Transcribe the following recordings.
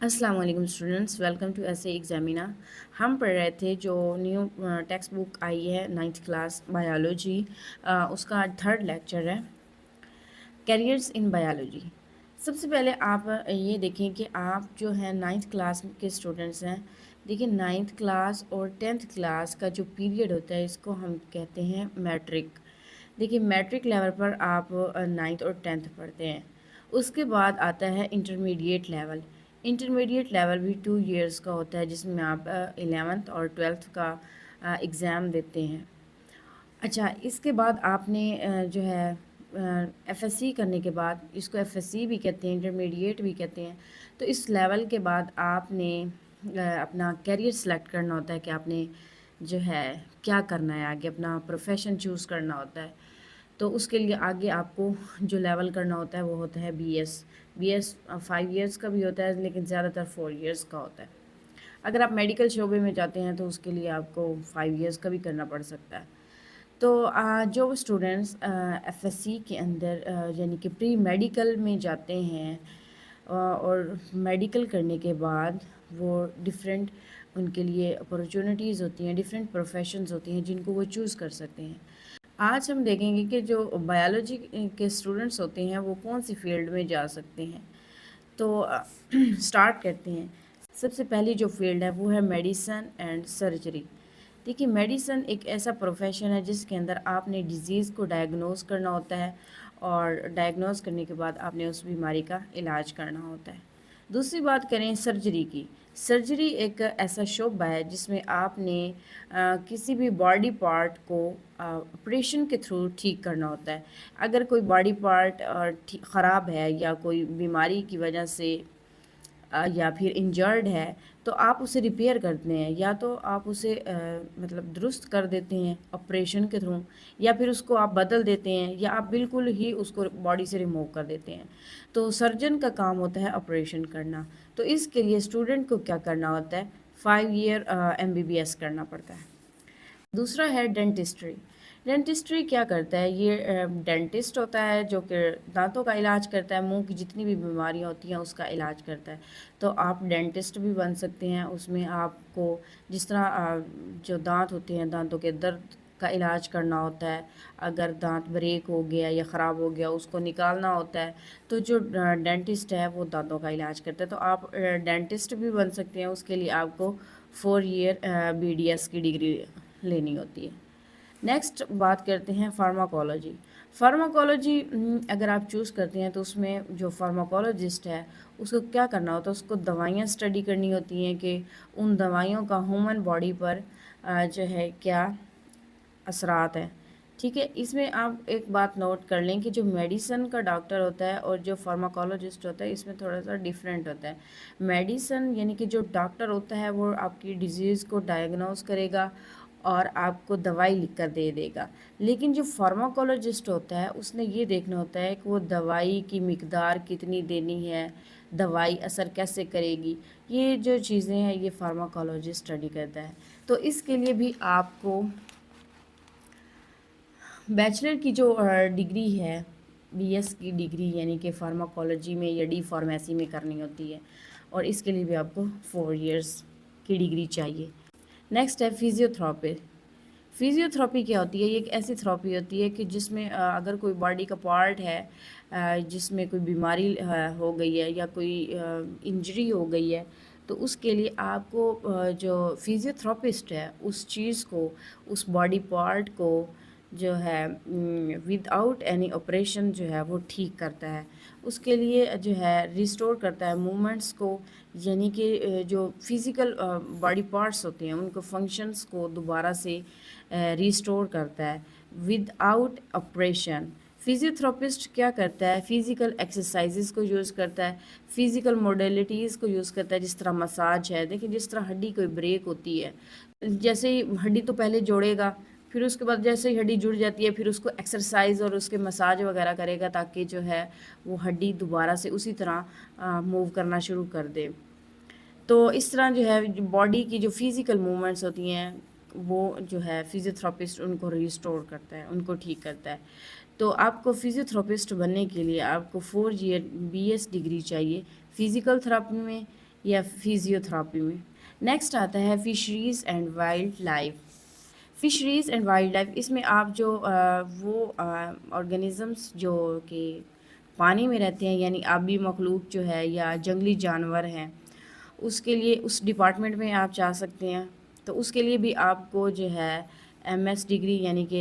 अस्सलाम वालेकुम students, welcome to ऐसे एग्जामिना। हम पढ़ रहे थे जो न्यू टेक्स्ट बुक आई है नाइन्थ क्लास बायोलॉजी, उसका थर्ड लेक्चर है कैरियर्स इन बायोलॉजी। सबसे पहले आप ये देखें कि आप जो है नाइन्थ क्लास के स्टूडेंट्स हैं। देखिए, नाइन्थ क्लास और टेंथ क्लास का जो पीरियड होता है इसको हम कहते हैं मैट्रिक। देखिए, मैट्रिक लेवल पर आप नाइन्थ और टेंथ पढ़ते हैं। उसके बाद आता है इंटरमीडिएट लेवल। इंटरमीडिएट लेवल भी 2 इयर्स का होता है, जिसमें आप 11th और 12th का एग्ज़ाम देते हैं। अच्छा, इसके बाद आपने जो है एफएससी करने के बाद, इसको एफएससी भी कहते हैं, इंटरमीडिएट भी कहते हैं। तो इस लेवल के बाद आपने अपना कैरियर सेलेक्ट करना होता है कि आपने जो है क्या करना है, आगे अपना प्रोफेशन चूज़ करना होता है। तो उसके लिए आगे आपको जो लेवल करना होता है वो होता है बीएस। बीएस 5 इयर्स का भी होता है, लेकिन ज़्यादातर 4 इयर्स का होता है। अगर आप मेडिकल शोबे में जाते हैं तो उसके लिए आपको 5 इयर्स का भी करना पड़ सकता है। तो जो स्टूडेंट्स एफएससी के अंदर यानी कि प्री मेडिकल में जाते हैं, और मेडिकल करने के बाद वो डिफरेंट उनके लिए अपॉर्चुनिटीज़ होती हैं, डिफरेंट प्रोफेशंस होती हैं जिनको वो चूज़ कर सकते हैं। आज हम देखेंगे कि जो बायोलॉजी के स्टूडेंट्स होते हैं वो कौन सी फील्ड में जा सकते हैं। तो स्टार्ट करते हैं। सबसे पहली जो फील्ड है वो है मेडिसन एंड सर्जरी। देखिए, मेडिसन एक ऐसा प्रोफेशन है जिसके अंदर आपने डिज़ीज़ को डायग्नोस करना होता है, और डायग्नोस करने के बाद आपने उस बीमारी का इलाज करना होता है। दूसरी बात करें सर्जरी की। सर्जरी एक ऐसा शोबा है जिसमें आपने किसी भी बॉडी पार्ट को ऑपरेशन के थ्रू ठीक करना होता है। अगर कोई बॉडी पार्ट ख़राब है या कोई बीमारी की वजह से या फिर इंजर्ड है, तो आप उसे रिपेयर करते हैं, या तो आप उसे मतलब दुरुस्त कर देते हैं ऑपरेशन के थ्रू, या फिर उसको आप बदल देते हैं, या आप बिल्कुल ही उसको बॉडी से रिमूव कर देते हैं। तो सर्जन का काम होता है ऑपरेशन करना। तो इसके लिए स्टूडेंट को क्या करना होता है, 5 ईयर एमबीबीएस करना पड़ता है। दूसरा है डेंटिस्ट्री। डेंटिस्ट्री क्या करता है, ये डेंटिस्ट होता है जो कि दांतों का इलाज करता है, मुंह की जितनी भी बीमारियां होती हैं उसका इलाज करता है। तो आप डेंटिस्ट भी बन सकते हैं। उसमें आपको जिस तरह जो दांत होते हैं, दांतों के दर्द का इलाज करना होता है। अगर दांत ब्रेक हो गया या ख़राब हो गया उसको निकालना होता है। तो जो डेंटिस्ट है वो दांतों का इलाज करता है। तो आप डेंटिस्ट भी बन सकते हैं। उसके लिए आपको 4 ईयर बीडीएस की डिग्री लेनी होती है। नेक्स्ट बात करते हैं फार्माकोलॉजी। फार्माकोलॉजी अगर आप चूज़ करते हैं तो उसमें जो फार्माकोलॉजिस्ट है उसको क्या करना होता है, उसको दवाइयाँ स्टडी करनी होती हैं कि उन दवाइयों का ह्यूमन बॉडी पर जो है क्या असरात हैं। ठीक है, इसमें आप एक बात नोट कर लें कि जो मेडिसन का डॉक्टर होता है और जो फार्माकोलॉजिस्ट होता है इसमें थोड़ा सा डिफरेंट होता है। मेडिसन यानी कि जो डॉक्टर होता है वो आपकी डिजीज़ को डायग्नोस करेगा और आपको दवाई लिख कर दे देगा। लेकिन जो फार्माकोलॉजिस्ट होता है उसने ये देखना होता है कि वो दवाई की मिकदार कितनी देनी है, दवाई असर कैसे करेगी, ये जो चीज़ें हैं ये फार्माकोलॉजिस्ट स्टडी करता है। तो इसके लिए भी आपको बैचलर की जो डिग्री है, बीएस की डिग्री यानी कि फार्माकोलॉजी में या डी फार्मेसी में करनी होती है, और इसके लिए भी आपको 4 इयर्स की डिग्री चाहिए। नेक्स्ट है फिजियोथेरेपी। फिजियोथेरेपी क्या होती है, ये एक ऐसी थेरेपी होती है कि जिसमें अगर कोई बॉडी का पार्ट है जिसमें कोई बीमारी हो गई है या कोई इंजरी हो गई है, तो उसके लिए आपको जो फिजियोथेरेपिस्ट है उस चीज़ को, उस बॉडी पार्ट को जो है विदाउट एनी ऑपरेशन जो है वो ठीक करता है। उसके लिए जो है रिस्टोर करता है मूवमेंट्स को, यानी कि जो फिज़िकल बॉडी पार्ट्स होते हैं उनको फंक्शंस को दोबारा से रिस्टोर करता है विदाउट ऑपरेशन। फिजियोथेरेपिस्ट क्या करता है, फ़िज़िकल एक्सरसाइजेज़ को यूज़ करता है, फ़िज़िकल मॉडलिटीज़ को यूज़ करता है, जिस तरह मसाज है। देखिए, जिस तरह हड्डी कोई ब्रेक होती है, जैसे ही हड्डी तो पहले जोड़ेगा, फिर उसके बाद जैसे ही हड्डी जुड़ जाती है फिर उसको एक्सरसाइज और उसके मसाज वगैरह करेगा ताकि जो है वो हड्डी दोबारा से उसी तरह मूव करना शुरू कर दे। तो इस तरह जो है बॉडी की जो फिज़िकल मूवमेंट्स होती हैं वो जो है फिजियोथेरेपिस्ट उनको रिस्टोर करता है, उनको ठीक करता है। तो आपको फिजियोथेरेपिस्ट बनने के लिए आपको 4 ईयर बीएस डिग्री चाहिए फिज़िकल थेरेपी में या फिजियोथेरापी में। नेक्स्ट आता है fisheries and wild life. Fisheries and wild life, इसमें आप जो वो ऑर्गेनिज़म्स जो कि पानी में रहते हैं, यानी आबी मखलूक जो है या जंगली जानवर हैं, उसके लिए उस डिपार्टमेंट में आप जा सकते हैं। तो उसके लिए भी आपको जो है एमएस डिग्री यानी कि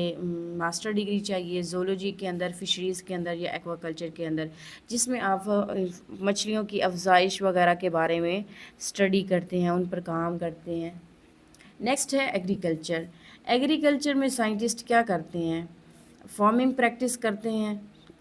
मास्टर डिग्री चाहिए ज़ूलॉजी के अंदर, फ़िशरीज़ के अंदर या एक्वाकल्चर के अंदर, जिसमें आप मछलियों की अफजाइश वगैरह के बारे में स्टडी करते हैं, उन पर काम करते हैं। नेक्स्ट है एग्रीकल्चर। एग्रीकल्चर में साइंटिस्ट क्या करते हैं? फार्मिंग प्रैक्टिस करते हैं,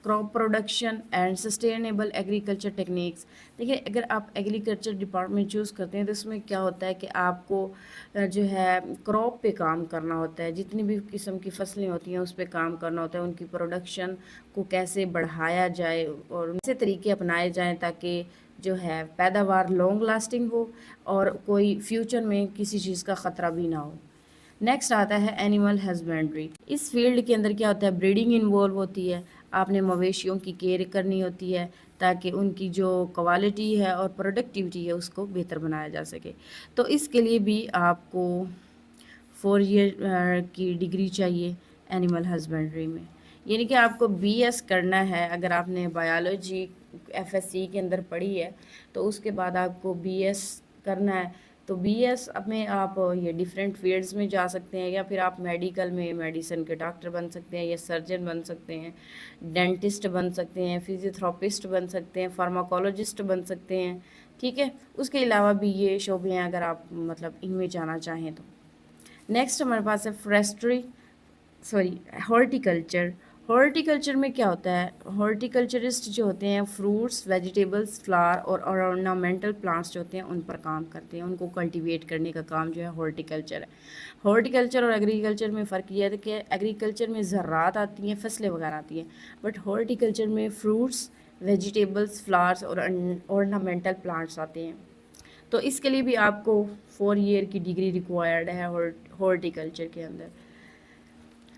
crop production and sustainable agriculture techniques. देखिए, अगर आप एग्रीकल्चर डिपार्टमेंट चूज़ करते हैं तो इसमें क्या होता है कि आपको जो है क्रॉप पे काम करना होता है, जितनी भी किस्म की फसलें होती हैं उस पे काम करना होता है, उनकी प्रोडक्शन को कैसे बढ़ाया जाए और ऐसे तरीके अपनाए जाएँ ताकि जो है पैदावार लॉन्ग लास्टिंग हो और कोई फ्यूचर में किसी चीज़ का ख़तरा भी ना हो। नेक्स्ट आता है एनिमल हस्बेंड्री। इस फील्ड के अंदर क्या होता है? ब्रीडिंग इन्वॉल्व होती है, आपने मवेशियों की केयर करनी होती है ताकि उनकी जो क्वालिटी है और प्रोडक्टिविटी है उसको बेहतर बनाया जा सके। तो इसके लिए भी आपको 4 ईयर की डिग्री चाहिए एनिमल हस्बेंड्री में, यानी कि आपको बीएस करना है। अगर आपने बायोलॉजी एफएससी के अंदर पढ़ी है तो उसके बाद आपको बीएस करना है। तो बीएस में आप ये डिफरेंट फील्ड्स में जा सकते हैं, या फिर आप मेडिकल में मेडिसिन के डॉक्टर बन सकते हैं, या सर्जन बन सकते हैं, डेंटिस्ट बन सकते हैं, फिजियोथेरापिस्ट बन सकते हैं, फार्माकोलॉजिस्ट बन सकते हैं। ठीक है, उसके अलावा भी ये शोबे हैं अगर आप मतलब इनमें जाना चाहें तो। नेक्स्ट हमारे पास है हॉर्टिकल्चर। हॉर्टिकल्चर में क्या होता है? हॉर्टिकल्चरिस्ट जो होते हैं फ्रूट्स, वेजिटेबल्स, फ्लावर और ऑर्नामेंटल प्लांट्स जो होते हैं उन पर काम करते हैं, उनको कल्टीवेट करने का काम जो है हॉर्टिकल्चर है। हॉर्टिकल्चर और एग्रीकल्चर में फ़र्क ये है कि एग्रीकल्चर में ज़रात आती हैं, फसलें वगैरह आती हैं, बट हॉर्टिकल्चर में फ्रूट्स, वेजिटेबल्स, फ्लावर्स और ऑर्नामेंटल प्लांट्स आते हैं। तो इसके लिए भी आपको 4 ईयर की डिग्री रिक्वायर्ड है हॉर्टिकल्चर के अंदर।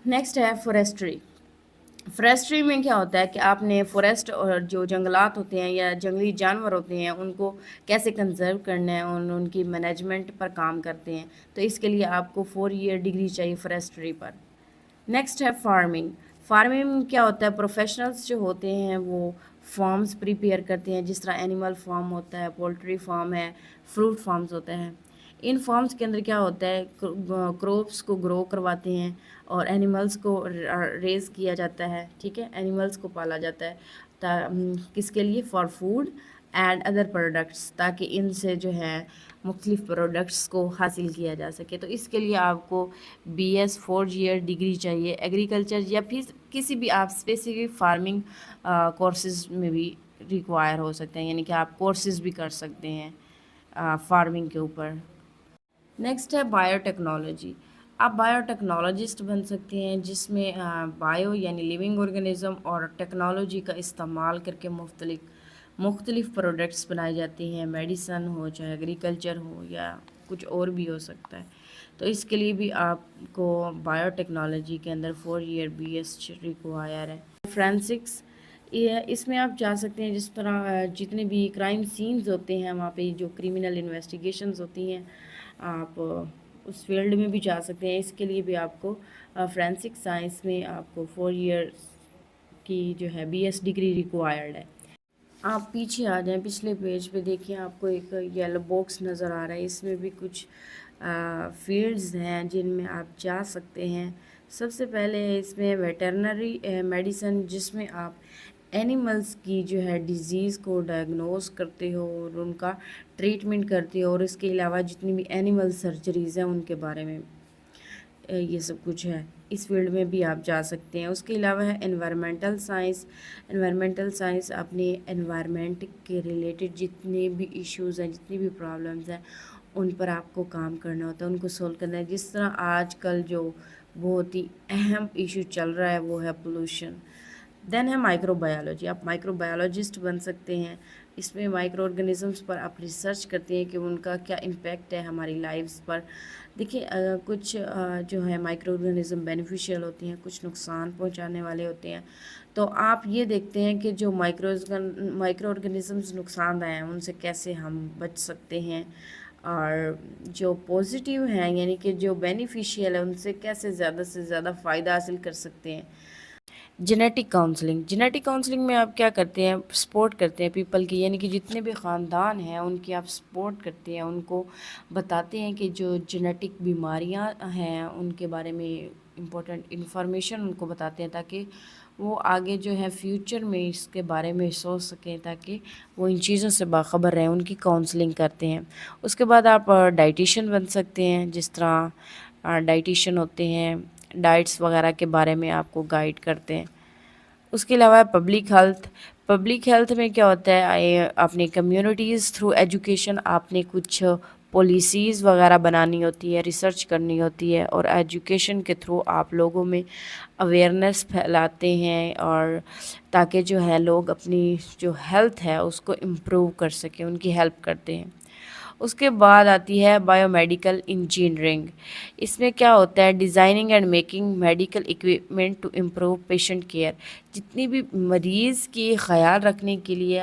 नेक्स्ट है फॉरेस्ट्री। फॉरेस्ट्री में क्या होता है कि आपने फॉरेस्ट और जो जंगलात होते हैं या जंगली जानवर होते हैं उनको कैसे कंजर्व करना है, उनकी मैनेजमेंट पर काम करते हैं। तो इसके लिए आपको 4 ईयर डिग्री चाहिए फॉरेस्ट्री पर। नेक्स्ट है फार्मिंग। फार्मिंग में क्या होता है? प्रोफेशनल्स जो होते हैं वो फार्म्स प्रिपेयर करते हैं, जिस तरह एनिमल फार्म होता है, पोल्ट्री फार्म है, फ्रूट फार्म्स होते हैं। इन फार्म्स के अंदर क्या होता है? क्रॉप्स को ग्रो करवाते हैं और एनिमल्स को रेज़ किया जाता है। ठीक है, एनिमल्स को पाला जाता है किसके लिए? For food and other products, ताकि इनसे जो है मुख्तलिफ प्रोडक्ट्स को हासिल किया जा सके। तो इसके लिए आपको बीएस 4 ईयर डिग्री चाहिए एग्रीकल्चर, या फिर किसी भी आप स्पेसिफिक फार्मिंग कोर्सेज में भी रिक्वायर हो सकते हैं, यानी कि आप कोर्सेज भी कर सकते हैं फार्मिंग के ऊपर। नेक्स्ट है बायोटेक्नोलॉजी। आप बायोटेक्नोलॉजिस्ट बन सकते हैं, जिसमें बायो यानी लिविंग ऑर्गेनिज्म और टेक्नोलॉजी का इस्तेमाल करके मुख्तलिफ प्रोडक्ट्स बनाए जाते हैं, मेडिसन हो चाहे एग्रीकल्चर हो या कुछ और भी हो सकता है। तो इसके लिए भी आपको बायोटेक्नोलॉजी के अंदर 4 ईयर बीएस रिक्वायर है। फ्रेंसिक्स, ये इसमें आप जा सकते हैं, जिस तरह जितने भी क्राइम सीन्स होते हैं वहाँ पे जो क्रिमिनल इन्वेस्टिगेशंस होती हैं, आप उस फील्ड में भी जा सकते हैं। इसके लिए भी आपको फ्रेंसिक साइंस में आपको 4 ईयर्स की जो है बीएस डिग्री रिक्वायर्ड है। आप पीछे आ जाएं, पिछले पेज पे देखिए, आपको एक येलो बॉक्स नज़र आ रहा है, इसमें भी कुछ फील्ड्स हैं जिनमें आप जा सकते हैं। सबसे पहले है इसमें वेटरनरी मेडिसिन, जिसमें आप एनिमल्स की जो है डिज़ीज़ को डायग्नोस करते हो और उनका ट्रीटमेंट करते हो, और इसके अलावा जितनी भी एनिमल सर्जरीज़ हैं उनके बारे में ये सब कुछ है। इस फील्ड में भी आप जा सकते हैं। उसके अलावा है एनवायरमेंटल साइंस। एनवायरमेंटल साइंस अपने एनवायरनमेंट के रिलेटेड जितने भी इश्यूज़ हैं, जितनी भी प्रॉब्लम्स हैं, उन पर आपको काम करना होता है, उनको सोल्व करना है। जिस तरह आजकल जो बहुत ही अहम इशू चल रहा है वो है पोल्यूशन। دین ہے مائکرو بایولوجی، آپ مائکرو بایولوجسٹ بن سکتے ہیں، اس میں مائکرو آرگنزمس پر آپ ریسرچ کرتے ہیں کہ ان کا کیا امپیکٹ ہے ہماری لائفز پر۔ دیکھیں کچھ جو ہے مائکرو آرگنزم بینیفیشیل ہوتی ہیں، کچھ نقصان پہنچانے والے ہوتے ہیں، تو آپ یہ دیکھتے ہیں کہ جو مائکرو آرگنزمز نقصان دہ ہیں ان سے کیسے ہم بچ سکتے ہیں، اور جو پازیٹیو ہیں یعنی کہ جو بینیفیشیل ہے ان سے کیسے زیادہ سے زیادہ فائدہ حاصل کر سکتے ہیں۔ جینیٹک کاؤنسلنگ میں آپ کیا کرتے ہیں، سپورٹ کرتے ہیں پیپل کی، یعنی کہ جتنے بھی خاندان ہیں ان کی آپ سپورٹ کرتے ہیں، ان کو بتاتے ہیں کہ جو جینیٹک بیماریاں ہیں ان کے بارے میں امپورٹنٹ انفارمیشن ان کو بتاتے ہیں، تاکہ وہ آگے جو ہے فیوچر میں اس کے بارے میں سوچ سکیں، تاکہ وہ ان چیزوں سے باخبر رہیں، ان کی کاؤنسلنگ کرتے ہیں۔ اس کے بعد آپ ڈائٹیشین بن سکتے ہیں، جس طرح ڈائٹیشین ہوتے ہیں ڈائٹس وغیرہ کے بارے میں آپ کو گائیڈ کرتے ہیں۔ اس کے علاوہ پبلک ہیلتھ میں کیا ہوتا ہے، اپنی کمیونٹیز تھرو ایجوکیشن آپ نے کچھ پالیسیز وغیرہ بنانی ہوتی ہے، ریسرچ کرنی ہوتی ہے، اور ایجوکیشن کے تھرو آپ لوگوں میں اویئرنیس پھیلاتے ہیں، اور تاکہ جو ہے لوگ اپنی جو ہیلتھ ہے اس کو امپروو کر سکیں، ان کی ہیلپ کرتے ہیں۔ اس کے بعد آتی ہے بایو میڈیکل انجینئرنگ۔ اس میں کیا ہوتا ہے، designing and making medical equipment to improve patient care. جتنی بھی مریض کی خیال رکھنے کے لیے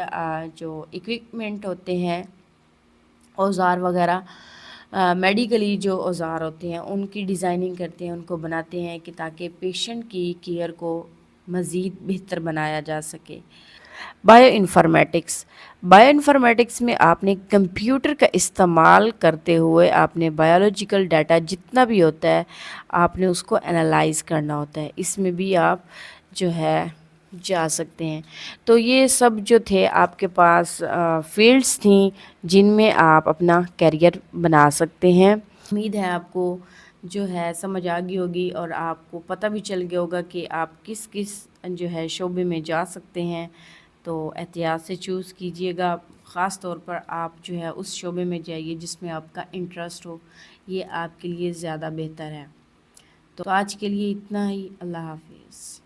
جو اکوپمنٹ ہوتے ہیں، اوزار وغیرہ، میڈیکلی جو اوزار ہوتے ہیں ان کی ڈیزائننگ کرتے ہیں، ان کو بناتے ہیں کہ تاکہ پیشنٹ کی کیئر کو مزید بہتر بنایا جا سکے۔ بائیو انفارمیٹکس میں آپ نے کمپیوٹر کا استعمال کرتے ہوئے آپ نے بایولوجیکل ڈیٹا جتنا بھی ہوتا ہے آپ نے اس کو انالائز کرنا ہوتا ہے، اس میں بھی آپ جو ہے جا سکتے ہیں۔ تو یہ سب جو تھے آپ کے پاس فیلڈز تھیں جن میں آپ اپنا کیریئر بنا سکتے ہیں۔ امید ہے آپ کو جو ہے سمجھ آ گئی ہوگی، اور آپ کو پتہ بھی چل گیا ہوگا کہ آپ کس جو ہے شعبے میں جا سکتے ہیں۔ تو احتیاط سے چوز کیجئے گا، خاص طور پر آپ جو ہے اس شعبے میں جائیے جس میں آپ کا انٹرسٹ ہو، یہ آپ کے لیے زیادہ بہتر ہے۔ تو آج کے لیے اتنا ہی، اللہ حافظ۔